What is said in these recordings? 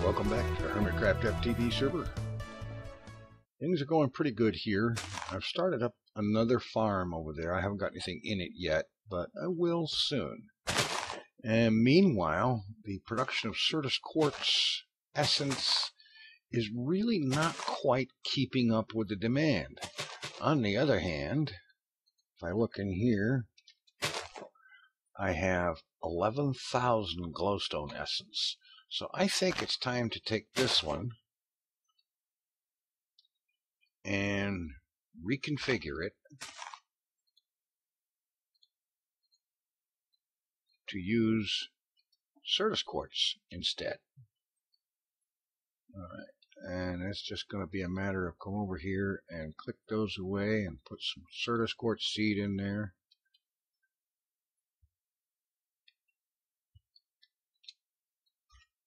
Welcome back to the Hermitcraft FTB server. Things are going pretty good here. I've started up another farm over there. I haven't got anything in it yet, but I will soon. And meanwhile, the production of Certus Quartz essence is really not quite keeping up with the demand. On the other hand, if I look in here, I have 11,000 glowstone essence. So I think it's time to take this one and reconfigure it to use Certus Quartz instead. Alright, and it's just going to be a matter of come over here and click those away and put some Certus Quartz seed in there.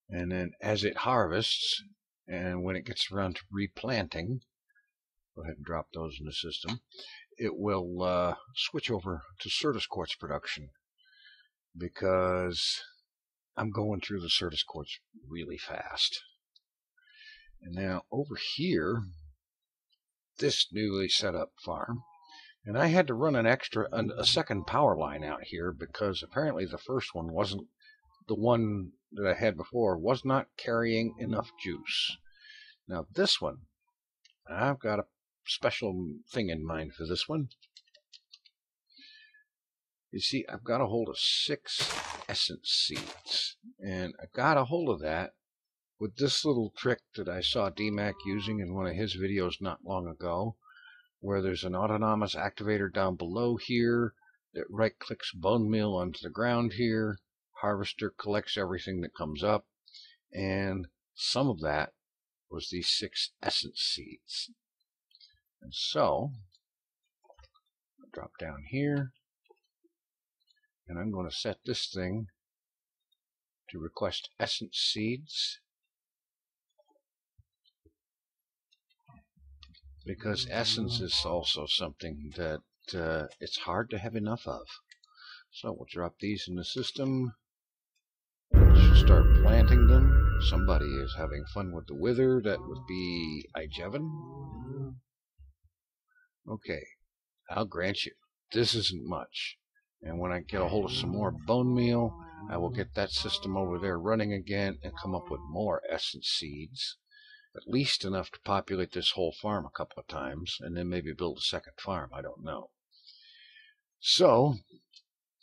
And then as it harvests, and when it gets around to replanting, go ahead and drop those in the system, it will switch over to Certus Quartz production, because I'm going through the Certus Quartz really fast. And now over here, this newly set up farm, and I had to run a second power line out here because apparently the first one wasn't, the one that I had before was not carrying enough juice. Now this one, I've got a special thing in mind for this one. You see, I've got a hold of 6 essence seeds, and I got a hold of that with this little trick that I saw DMAC using in one of his videos not long ago, where there's an autonomous activator down below here that right clicks bone meal onto the ground here. Harvester collects everything that comes up, and some of that was these 6 essence seeds. And so I'll drop down here, and I'm going to set this thing to request essence seeds, because essence is also something that it's hard to have enough of. So we'll drop these in the system. Start planting them. Somebody is having fun with the wither. That would be Ijevin. Okay, I'll grant you, this isn't much. And when I get a hold of some more bone meal, I will get that system over there running again and come up with more essence seeds. At least enough to populate this whole farm a couple of times, and then maybe build a second farm, I don't know. So,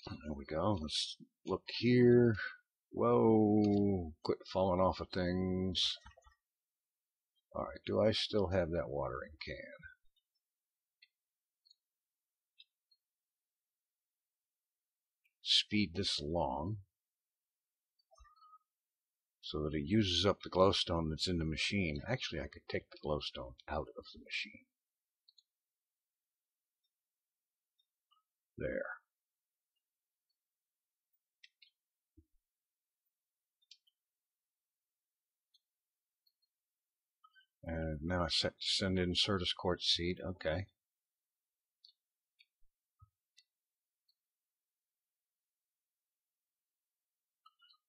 there we go. Let's look here. Whoa, quit falling off of things. Alright, do I still have that watering can? Speed this along so that it uses up the glowstone that's in the machine. Actually, I could take the glowstone out of the machine. There. And now it's set to send in Certus Quartz seed. Okay.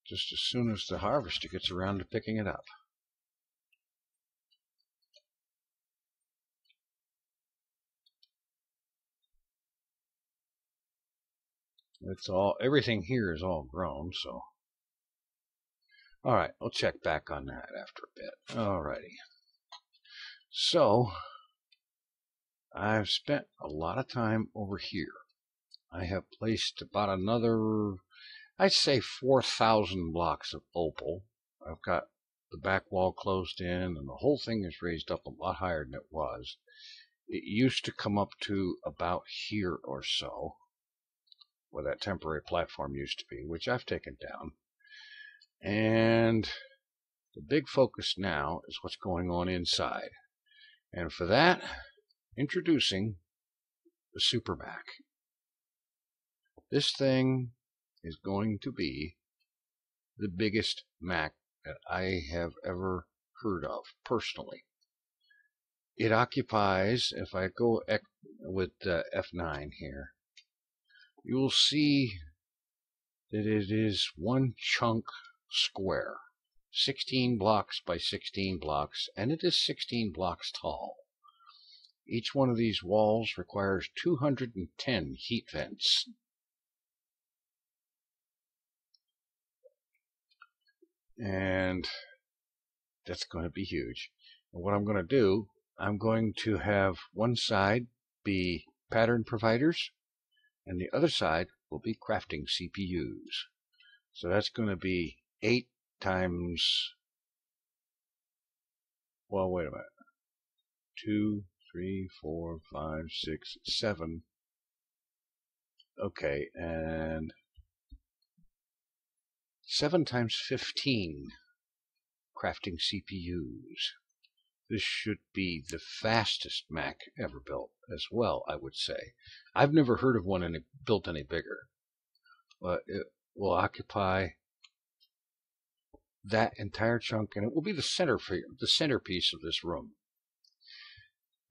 Just as soon as the harvester gets around to picking it up. It's all, everything here is all grown, so. Alright, we'll check back on that after a bit. Alrighty. So, I've spent a lot of time over here. I have placed about another, I'd say 4,000 blocks of opal. I've got the back wall closed in, and the whole thing is raised up a lot higher than it was. It used to come up to about here or so, where that temporary platform used to be, which I've taken down. And the big focus now is what's going on inside. And for that, introducing the SuperMAC. This thing is going to be the biggest Mac that I have ever heard of, personally. It occupies, if I go with F9 here, you will see that it is one chunk square. 16 blocks by 16 blocks, and it is 16 blocks tall. Each one of these walls requires 210 heat vents. And that's going to be huge. And what I'm going to do, I'm going to have one side be pattern providers, and the other side will be crafting CPUs. So that's going to be 8 times, well, wait a minute, 2, 3, 4, 5, 6, 7. Okay, and 7 times 15 crafting CPUs. This should be the fastest Mac ever built as well, I would say. I've never heard of one built any bigger, but it will occupy that entire chunk, and it will be the centerpiece of this room.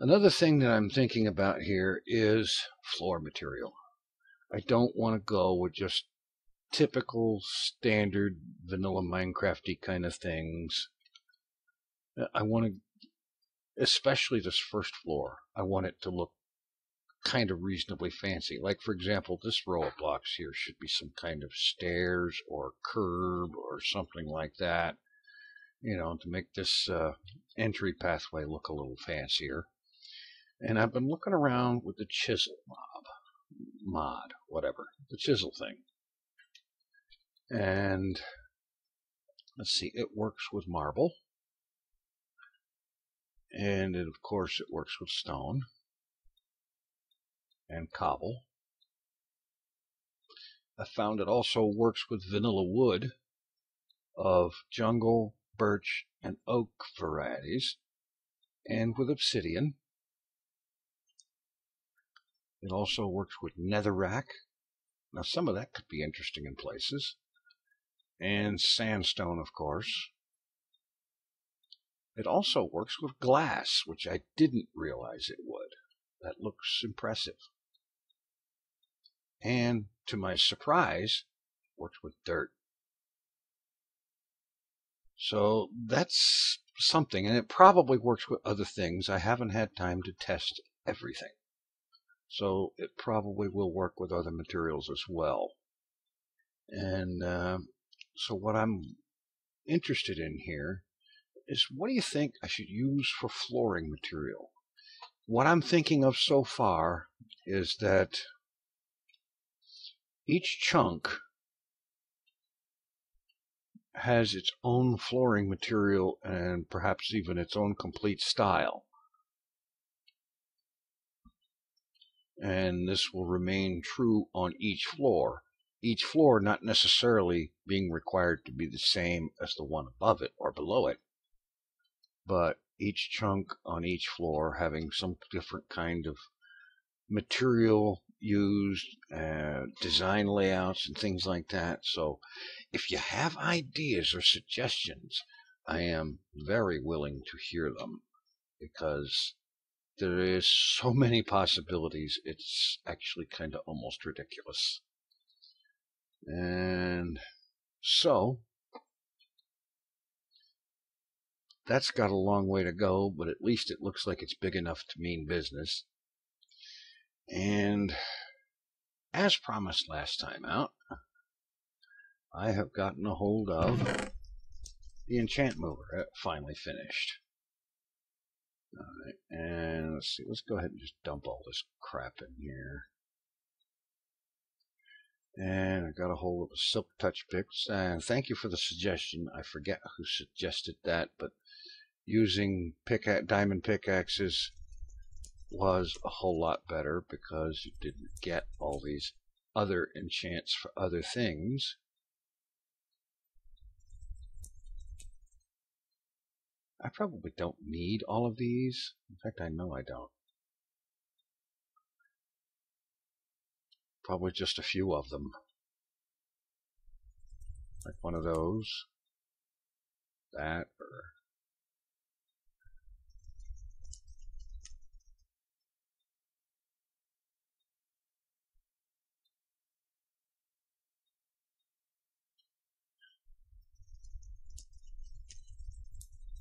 Another thing that I'm thinking about here is floor material. I don't want to go with just typical standard vanilla Minecrafty kind of things. I want to, especially this first floor, I want it to look kind of reasonably fancy. Like, for example, this row of blocks here should be some kind of stairs or curb or something like that, you know, to make this entry pathway look a little fancier. And I've been looking around with the chisel mod, whatever, the chisel thing. And let's see, it works with marble. And of course it works with stone and cobble. I found it also works with vanilla wood of jungle, birch, and oak varieties, and with obsidian. It also works with netherrack. Now some of that could be interesting in places. And sandstone, of course. It also works with glass, which I didn't realize it would. That looks impressive. And to my surprise, works with dirt. So that's something, and it probably works with other things. I haven't had time to test everything. So it probably will work with other materials as well. And so what I'm interested in here is, what do you think I should use for flooring material? What I'm thinking of so far is that each chunk has its own flooring material and perhaps even its own complete style. And this will remain true on each floor. Each floor not necessarily being required to be the same as the one above it or below it, but each chunk on each floor having some different kind of material used, design layouts and things like that. So if you have ideas or suggestions, I am very willing to hear them, because there is so many possibilities, it's actually kind of almost ridiculous. And so that's got a long way to go, but at least it looks like it's big enough to mean business. And as promised last time out, I have gotten a hold of the enchant mover. It finally finished. Alright, and let's see, let's go ahead and just dump all this crap in here. And I got a hold of a silk touch picks, and thank you for the suggestion. I forget who suggested that, but using diamond pickaxes was a whole lot better, because you didn't get all these other enchants for other things. I probably don't need all of these. In fact, I know I don't. Probably just a few of them. Like one of those. That, or...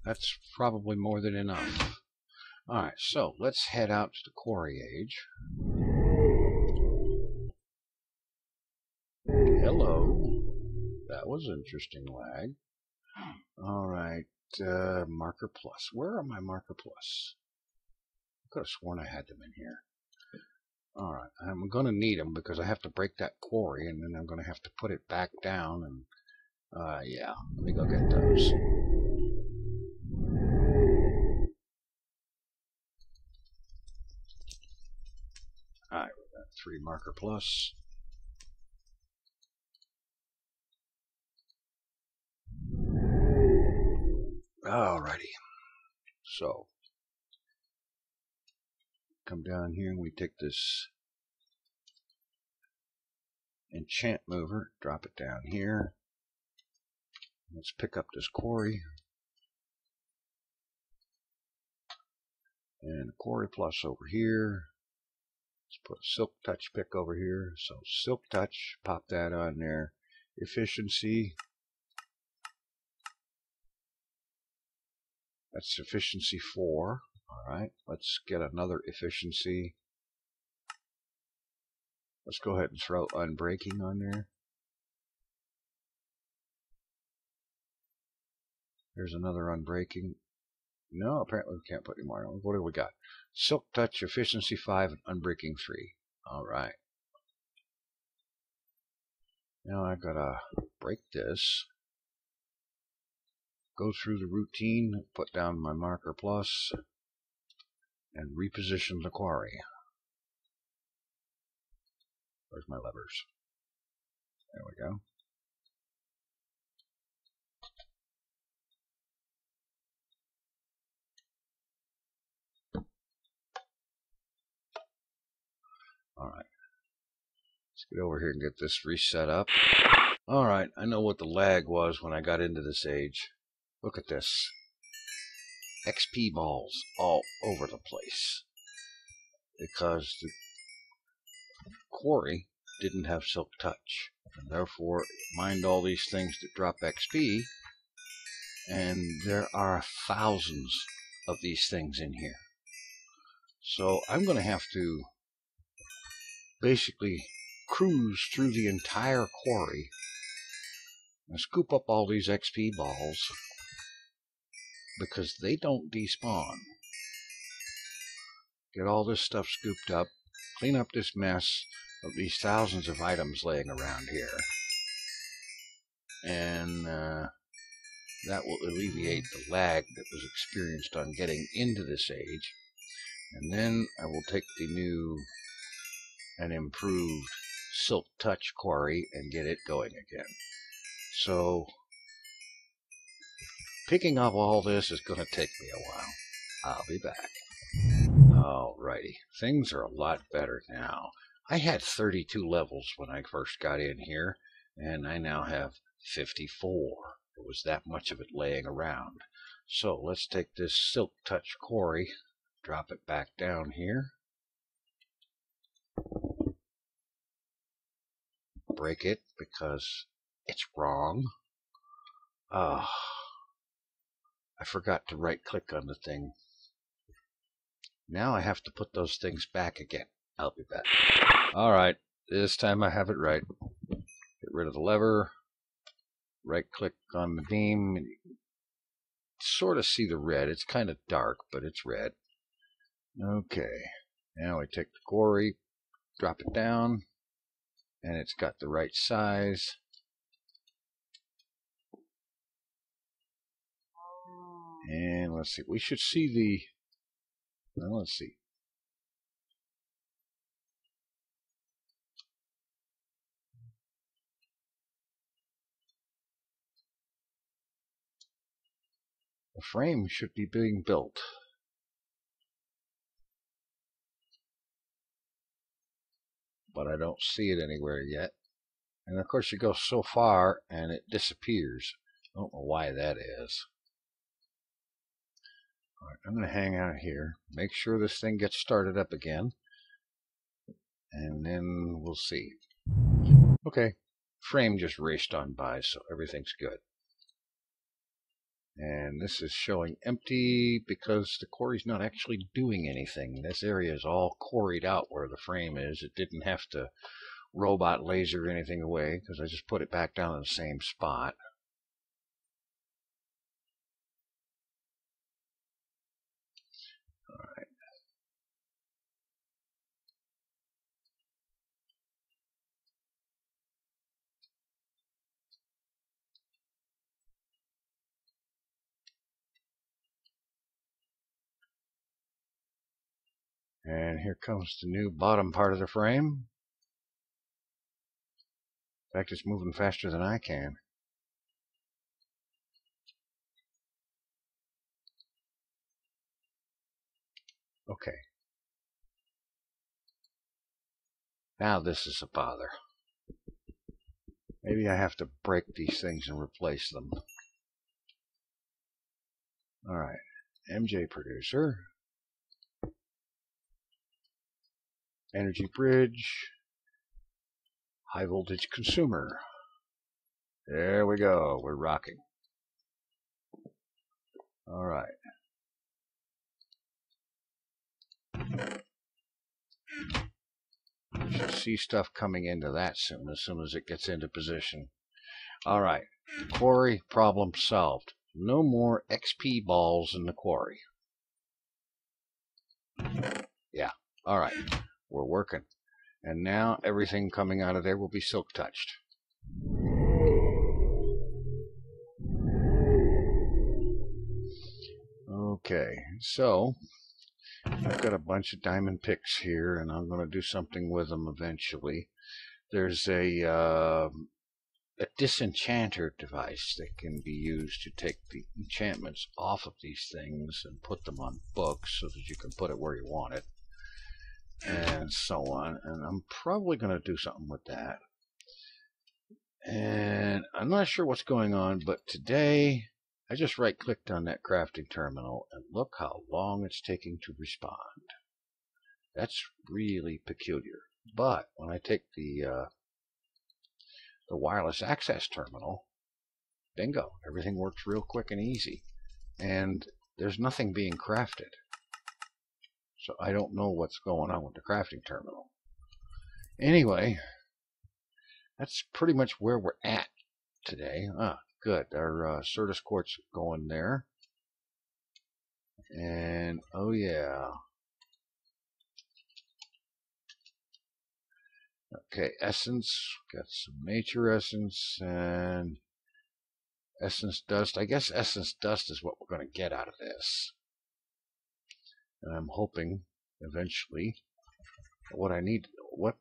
That's probably more than enough. Alright, so let's head out to the quarry edge. Hello. That was interesting lag. Alright, marker plus. Where are my marker plus? I could have sworn I had them in here. Alright, I'm going to need them because I have to break that quarry and then I'm going to have to put it back down and yeah, let me go get those. Alright, we got 3 marker plus. Alrighty, so come down here and we take this enchant mover, drop it down here. Let's pick up this quarry. And a quarry plus over here. Let's put a silk touch pick over here. So silk touch, pop that on there. Efficiency. That's efficiency 4. Alright, let's get another efficiency. Let's go ahead and throw unbreaking on there. There's another unbreaking. No, apparently we can't put any more on. What do we got? Silk touch, efficiency 5, and unbreaking 3. Alright. Now I gotta break this. Go through the routine, put down my marker plus, and reposition the quarry. Where's my levers? There we go. Alright. Let's get over here and get this reset up. Alright, I know what the lag was when I got into this age. Look at this. XP balls all over the place. Because the quarry didn't have silk touch. And therefore, mined all these things that drop XP. And there are thousands of these things in here. So I'm going to have to basically cruise through the entire quarry and scoop up all these XP balls because they don't despawn. Get all this stuff scooped up, clean up this mess of these thousands of items laying around here, and that will alleviate the lag that was experienced on getting into this age. And then I will take the new and improved silk touch quarry and get it going again. So picking up all this is going to take me a while. I'll be back. Alrighty, things are a lot better now. I had 32 levels when I first got in here, and I now have 54. There was that much of it laying around. So let's take this silk touch quarry, drop it back down here. Break it because it's wrong. I forgot to right click on the thing. Now I have to put those things back again. I'll be back. Alright, this time I have it right. Get rid of the lever. Right click on the beam. And you can sort of see the red. It's kind of dark, but it's red. Okay. Now I take the quarry, drop it down, and it's got the right size. And let's see, we should see the, well, let's see. The frame should be being built. But I don't see it anywhere yet. And of course you go so far and it disappears. I don't know why that is. Alright, I'm going to hang out here, make sure this thing gets started up again, and then we'll see. Okay, frame just raced on by, so everything's good. And this is showing empty because the quarry's not actually doing anything. This area is all quarried out where the frame is. It didn't have to robot laser anything away because I just put it back down in the same spot. All right. And here comes the new bottom part of the frame. In fact, it's moving faster than I can. Okay. Now this is a bother. Maybe I have to break these things and replace them. Alright. MJ producer. Energy bridge. High voltage consumer. There we go. We're rocking. Alright. You should see stuff coming into that soon as it gets into position. Alright. Quarry problem solved. No more XP balls in the quarry. Yeah. Alright. We're working. And now everything coming out of there will be silk touched. Okay, so I've got a bunch of diamond picks here, and I'm going to do something with them eventually. There's a disenchanter device that can be used to take the enchantments off of these things and put them on books so that you can put it where you want it, and so on. And I'm probably going to do something with that. And I'm not sure what's going on, but today I just right-clicked on that crafting terminal, and look how long it's taking to respond. That's really peculiar. But when I take the wireless access terminal, bingo, everything works real quick and easy. And there's nothing being crafted. So I don't know what's going on with the crafting terminal. Anyway, that's pretty much where we're at today. Good. Our Certus quartz going there. And, oh yeah. Okay, essence. Got some nature essence and essence dust. I guess essence dust is what we're going to get out of this. And I'm hoping eventually what I need. What?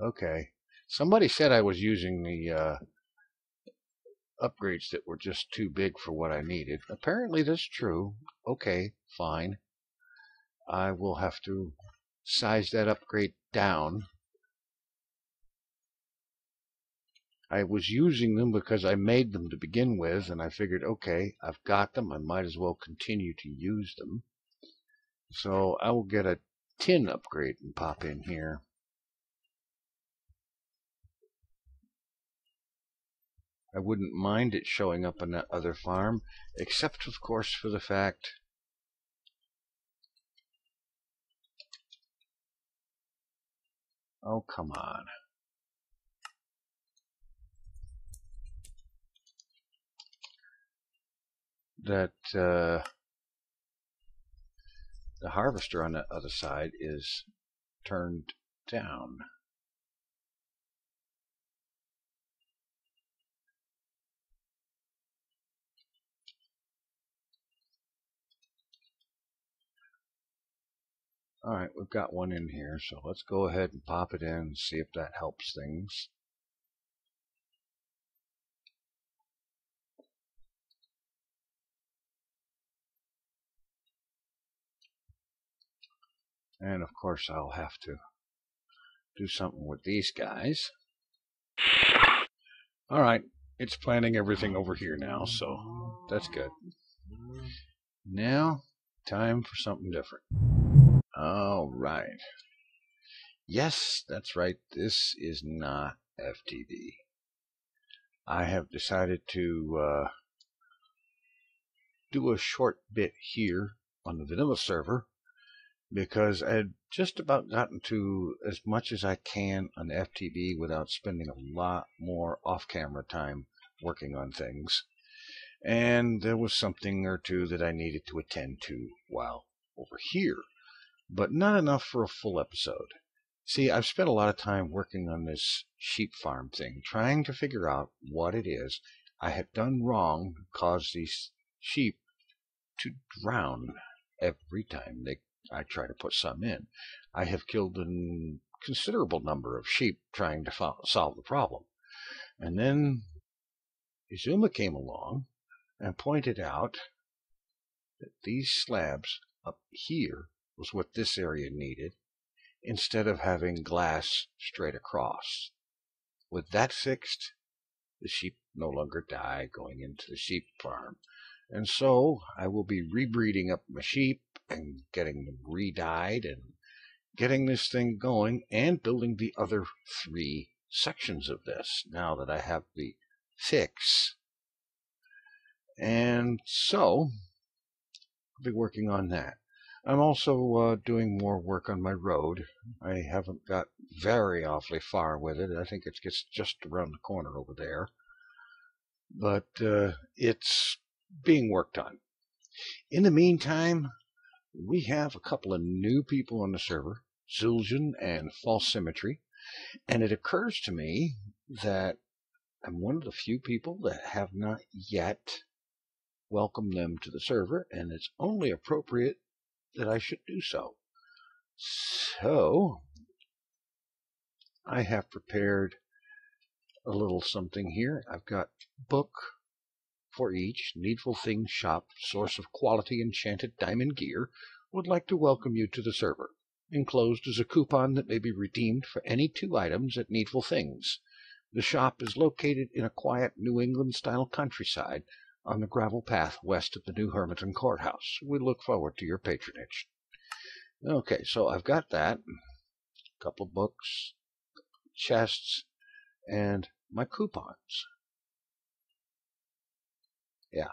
Okay. Somebody said I was using the upgrades that were just too big for what I needed. Apparently that's true. Okay, fine. I will have to size that upgrade down. I was using them because I made them to begin with, and I figured, okay, I've got them. I might as well continue to use them. So I will get a tin upgrade and pop in here. I wouldn't mind it showing up on that other farm, except, of course, for the fact oh, come on. That the harvester on the other side is turned down. Alright, we've got one in here, so let's go ahead and pop it in and see if that helps things. And of course I'll have to do something with these guys. Alright, it's planning everything over here now, so that's good. Now, time for something different. Alright. Yes, that's right, this is not FTB. I have decided to do a short bit here on the vanilla server because I had just about gotten to as much as I can on FTB without spending a lot more off-camera time working on things. And there was something or two that I needed to attend to while over here, but not enough for a full episode. See, I've spent a lot of time working on this sheep farm thing, trying to figure out what it is I had done wrong to cause these sheep to drown every time I try to put some in. I have killed a considerable number of sheep trying to solve the problem. And then Izuma came along and pointed out that these slabs up here was what this area needed, instead of having glass straight across. With that fixed, the sheep no longer die going into the sheep farm. And so I will be rebreeding up my sheep and getting them re-dyed and getting this thing going and building the other 3 sections of this now that I have the fix. And so I'll be working on that. I'm also doing more work on my road. I haven't got very awfully far with it. I think it gets just around the corner over there. But it's being worked on. In the meantime, we have a couple of new people on the server, Zueljin and falsesymmetry, and it occurs to me that I'm one of the few people that have not yet welcomed them to the server, and it's only appropriate that I should do so. So I have prepared a little something here. I've got book for each, Needful Things Shop, source of quality enchanted diamond gear, would like to welcome you to the server. Enclosed is a coupon that may be redeemed for any 2 items at Needful Things. The shop is located in a quiet New England-style countryside on the gravel path west of the new Hermitcraft courthouse. We look forward to your patronage. Okay, so I've got that. A couple books, chests, and my coupons. Yeah.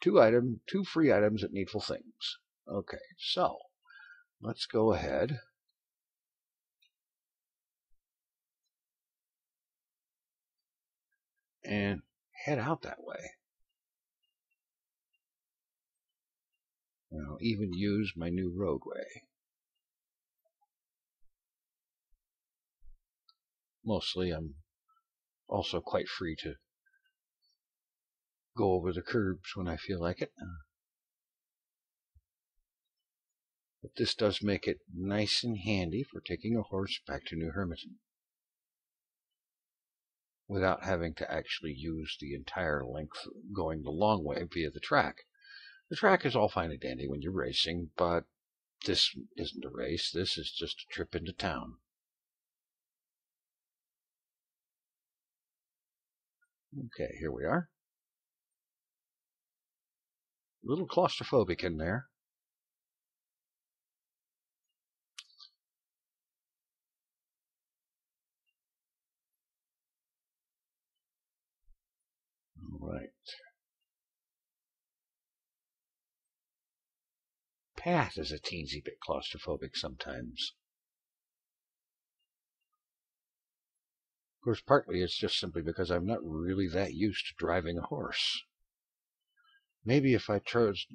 2 free items at Needful Things. Okay, so let's go ahead and head out that way. And I'll even use my new roadway. Mostly I'm also quite free to go over the curbs when I feel like it. But this does make it nice and handy for taking a horse back to New Hermiton without having to actually use the entire length going the long way via the track. The track is all fine and dandy when you're racing, but this isn't a race. This is just a trip into town. Okay, here we are. A little claustrophobic in there. All right. Path is a teensy bit claustrophobic sometimes. Of course, partly it's just simply because I'm not really that used to driving a horse. Maybe if I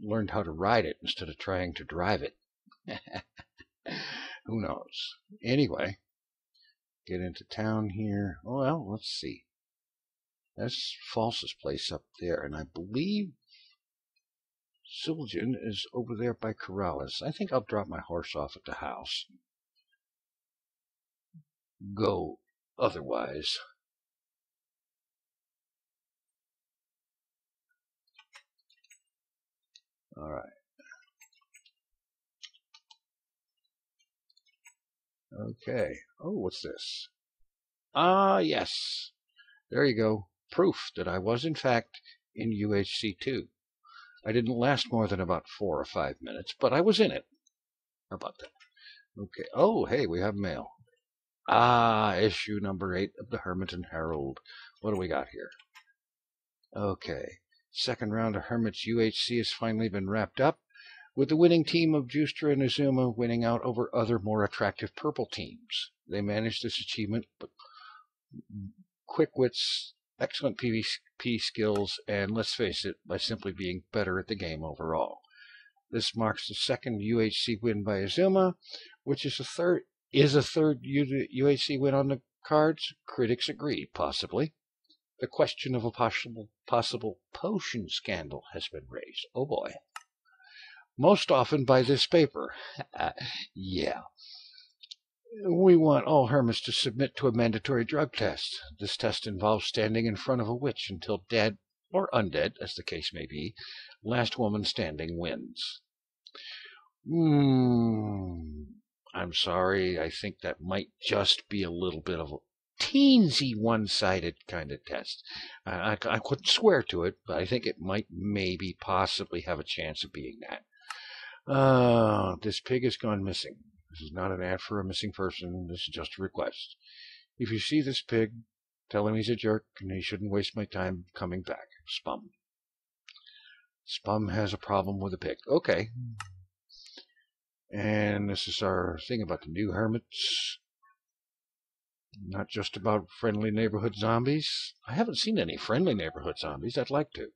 learned how to ride it instead of trying to drive it. Who knows? Anyway, get into town here. Well, let's see. That's False's place up there, and I believe Zueljin is over there by Corrales. I think I'll drop my horse off at the house. Go otherwise. All right. Okay. Oh, what's this? Ah, yes. There you go. Proof that I was, in fact, in UHC2. I didn't last more than about 4 or 5 minutes, but I was in it. How about that? Okay. Oh, hey, we have mail. Issue number 8 of the Hermitcraft Herald. What do we got here? Okay. Second round of Hermit's UHC has finally been wrapped up, with the winning team of Justra and Azuma winning out over other more attractive purple teams. They managed this achievement with quick wits, excellent PvP skills, and let's face it, by simply being better at the game overall. This marks the second UHC win by Azuma, which is a third UHC win on the cards. Critics agree, possibly. The question of a possible potion scandal has been raised. Oh boy. Most often by this paper. Yeah. We want all hermits to submit to a mandatory drug test. This test involves standing in front of a witch until dead, or undead, as the case may be, last woman standing wins. I'm sorry, I think that might just be a little bit of a teensy one-sided kind of test. I couldn't swear to it, but I think it might maybe possibly have a chance of being that. This pig has gone missing. This is not an ad for a missing person. This is just a request. If you see this pig, tell him he's a jerk and he shouldn't waste my time coming back. Spum. Spum has a problem with a pig. Okay. And this is our thing about the new hermits. Not just about friendly neighborhood zombies. I haven't seen any friendly neighborhood zombies. I'd like to.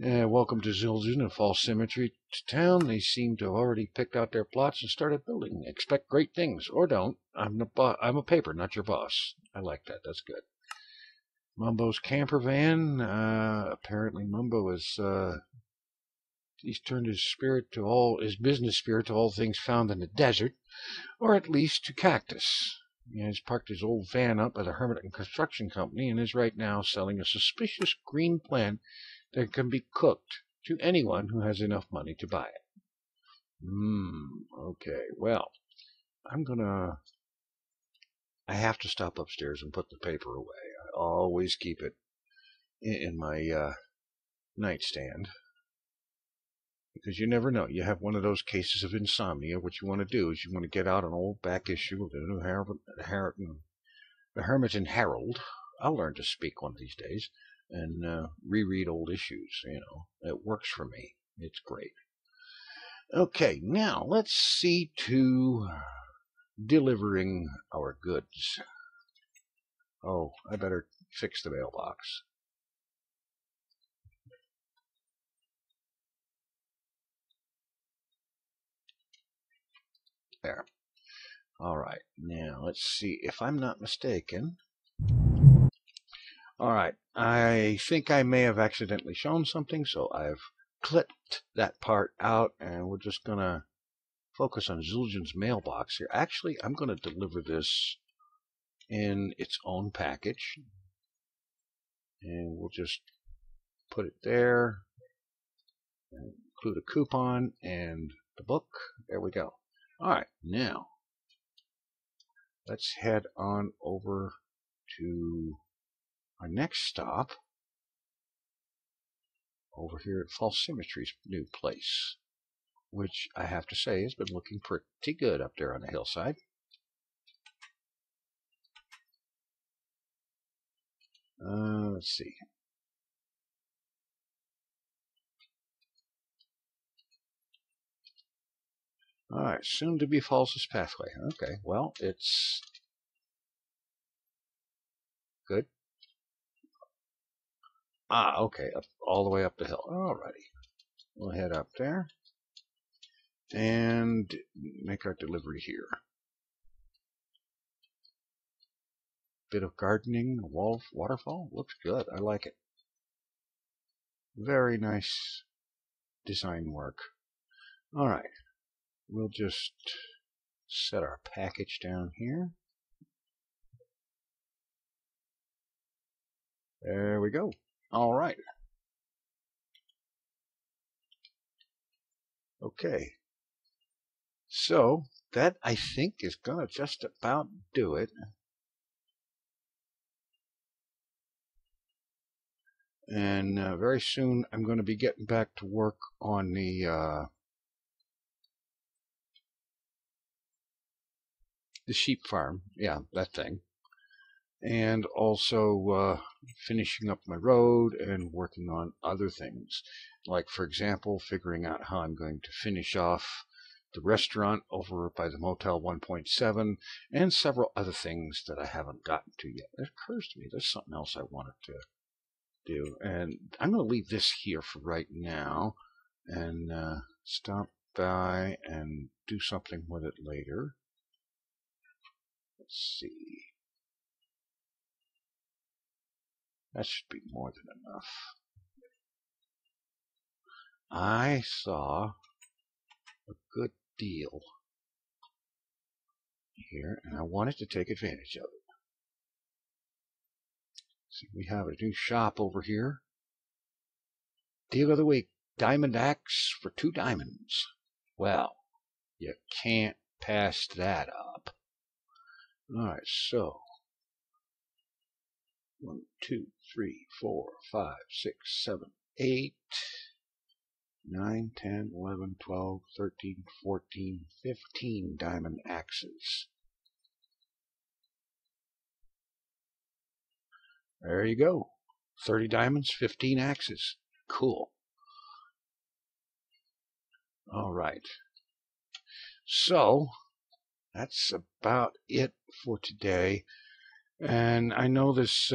Welcome to Zueljin and falsesymmetry to town. They seem to have already picked out their plots and started building. Expect great things, or don't. I'm a paper, not your boss. I like that. That's good. Mumbo's camper van. Apparently, Mumbo is he's turned his business spirit to all things found in the desert, or at least to cactus. He has parked his old van up at a Hermit and Construction Company and is right now selling a suspicious green plant that can be cooked to anyone who has enough money to buy it. Okay, well, I have to stop upstairs and put the paper away. I always keep it in my nightstand. Because you never know. You have one of those cases of insomnia. What you want to do is you want to get out an old back issue of the new the Hermitcraft Herald. I'll learn to speak one of these days. And reread old issues, It works for me. It's great. Okay, now let's see to delivering our goods. Oh, I better fix the mailbox. There. All right, now let's see. If I'm not mistaken... All right, I think I may have accidentally shown something, so I've clipped that part out, and we're just going to focus on Zueljin's mailbox here. Actually, I'm going to deliver this in its own package, and we'll just put it there, and include a coupon and the book. There we go. All right, now let's head on over to our next stop over here at falsesymmetry's new place, which I have to say has been looking pretty good up there on the hillside. Let's see. All right, soon to be falsest pathway. Okay, well, it's good. Okay, all the way up the hill. Alrighty. We'll head up there and make our delivery here. Bit of gardening, waterfall. Looks good. I like it. Very nice design work. Alright. We'll just set our package down here. There we go. All right. Okay. So that, I think, is going to just about do it. And very soon I'm going to be getting back to work on the the sheep farm. Yeah, that thing. And also finishing up my road and working on other things. Like, for example, figuring out how I'm going to finish off the restaurant over by the Motel 1.7 and several other things that I haven't gotten to yet. It occurs to me there's something else I wanted to do. And I'm going to leave this here for right now and stop by and do something with it later. Let's see. That should be more than enough. I saw a good deal here, and I wanted to take advantage of it. See, we have a new shop over here. Deal of the week, diamond axe for 2 diamonds. Well, you can't pass that up. Alright, so 1, 2, 3, 4, 5, 6, 7, 8, 9, 10, 11, 12, 13, 14, 15 diamond axes. There you go. 30 diamonds, 15 axes. Cool. All right. So, that's about it for today. And I know this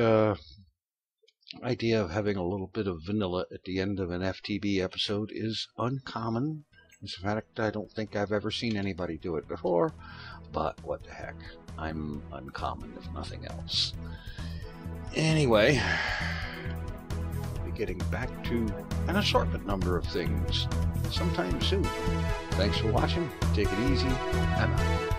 idea of having a little bit of vanilla at the end of an FTB episode is uncommon. As a fact, I don't think I've ever seen anybody do it before, but what the heck, I'm uncommon if nothing else. Anyway, I'll be getting back to an assortment number of things sometime soon. Thanks for watching, take it easy, I'm out.